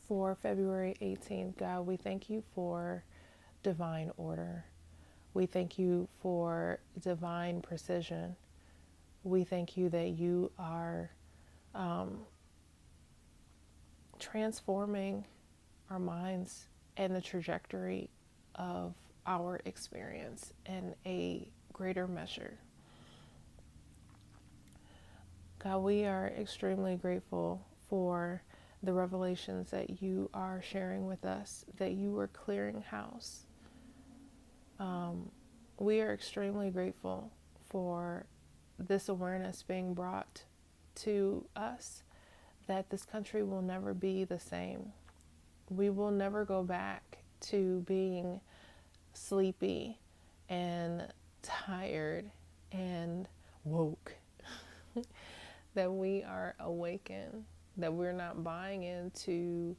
For February 18th, God, we thank you for divine order. We thank you for divine precision. We thank you that you are transforming our minds and the trajectory of our experience in a greater measure. God, we are extremely grateful for the revelations that you are sharing with us, that you are clearing house. We are extremely grateful for this awareness being brought to us that this country will never be the same. We will never go back to being sleepy and tired and woke. That we are awakened, that we're not buying into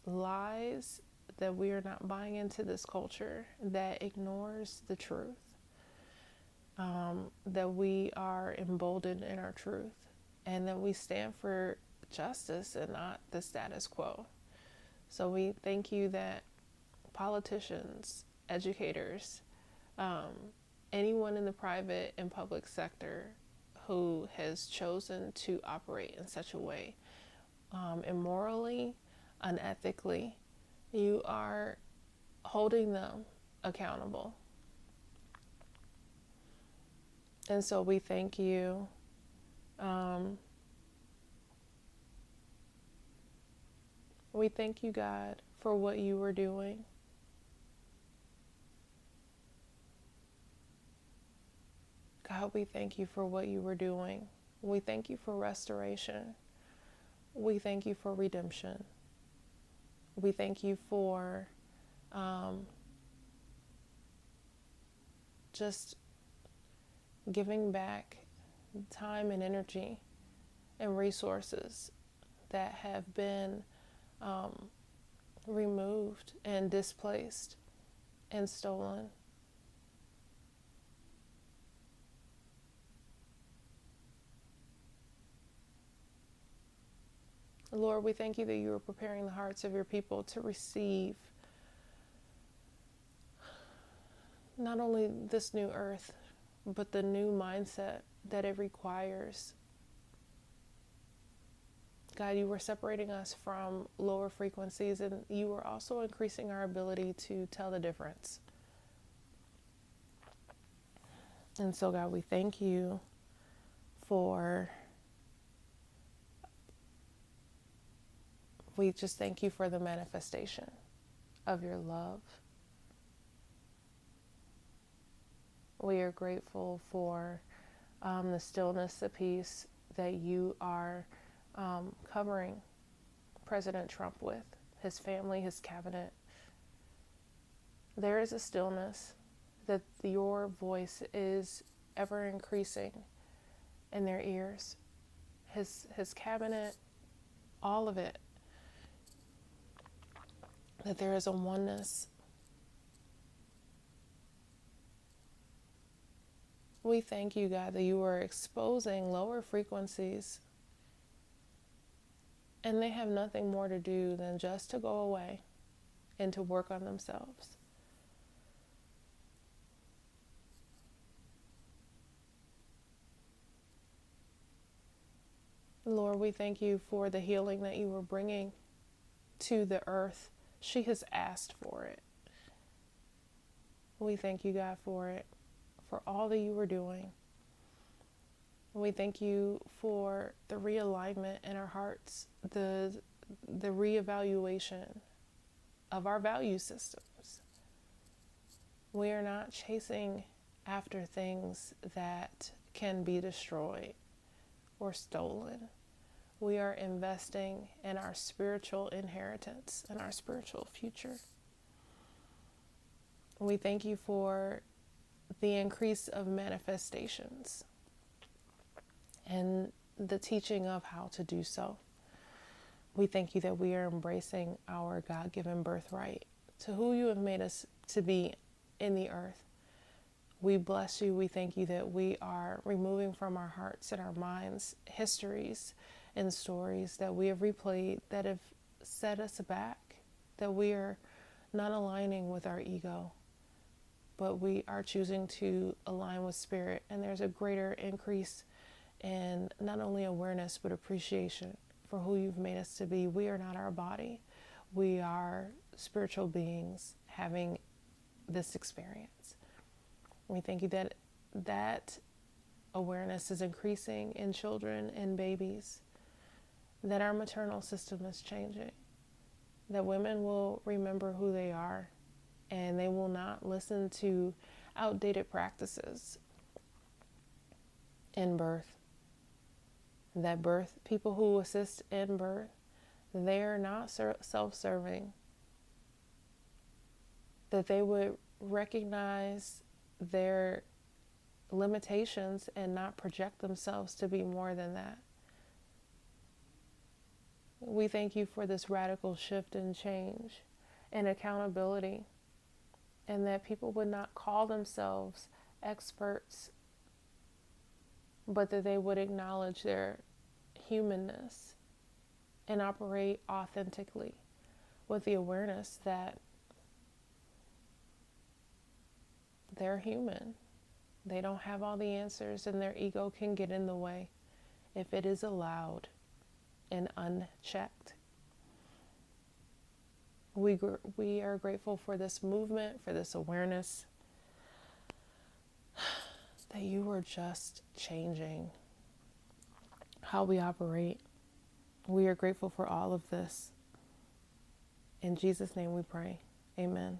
lies, that we are not buying into this culture that ignores the truth, that we are emboldened in our truth, and that we stand for justice and not the status quo. So we thank you that politicians, educators, anyone in the private and public sector who has chosen to operate in such a way, immorally, unethically, you are holding them accountable. And so we thank you. We thank you, God, for what you were doing. God, we thank you for what you were doing. We thank you for restoration. We thank you for redemption. We thank you for just giving back time and energy and resources that have been removed and displaced and stolen. Lord, we thank you that you are preparing the hearts of your people to receive not only this new earth, but the new mindset that it requires. God, you were separating us from lower frequencies, and you were also increasing our ability to tell the difference. And so, God, we thank you for, we just thank you for the manifestation of your love. We are grateful for the stillness, the peace that you are covering President Trump with, his family, his cabinet. There is a stillness that your voice is ever increasing in their ears. His cabinet, all of it, that there is a oneness. We thank you, God, that you are exposing lower frequencies, and they have nothing more to do than just to go away and to work on themselves. Lord, we thank you for the healing that you were bringing to the earth. She has asked for it. We thank you, God, for it, for all that you were doing. We thank you for the realignment in our hearts, the reevaluation of our value systems. We are not chasing after things that can be destroyed or stolen. We are investing in our spiritual inheritance and our spiritual future. We thank you for the increase of manifestations and the teaching of how to do so. We thank you that we are embracing our God-given birthright to who you have made us to be in the earth. We bless you. We thank you that we are removing from our hearts and our minds histories and stories that we have replayed that have set us back, that we are not aligning with our ego, but we are choosing to align with spirit. And there's a greater increase in not only awareness, but appreciation for who you've made us to be. We are not our body. We are spiritual beings having this experience. We thank you that that awareness is increasing in children and babies, that our maternal system is changing, that women will remember who they are and they will not listen to outdated practices in birth. That people who assist in birth, they are not self-serving, that they would recognize their limitations and not project themselves to be more than that. We thank you for this radical shift and change and accountability, and that people would not call themselves experts, but that they would acknowledge their humanness and operate authentically with the awareness that they're human. They don't have all the answers, and their ego can get in the way if it is allowed and unchecked. We are grateful for this movement, for this awareness, that you are just changing how we operate. We are grateful for all of this. In Jesus' name we pray. Amen.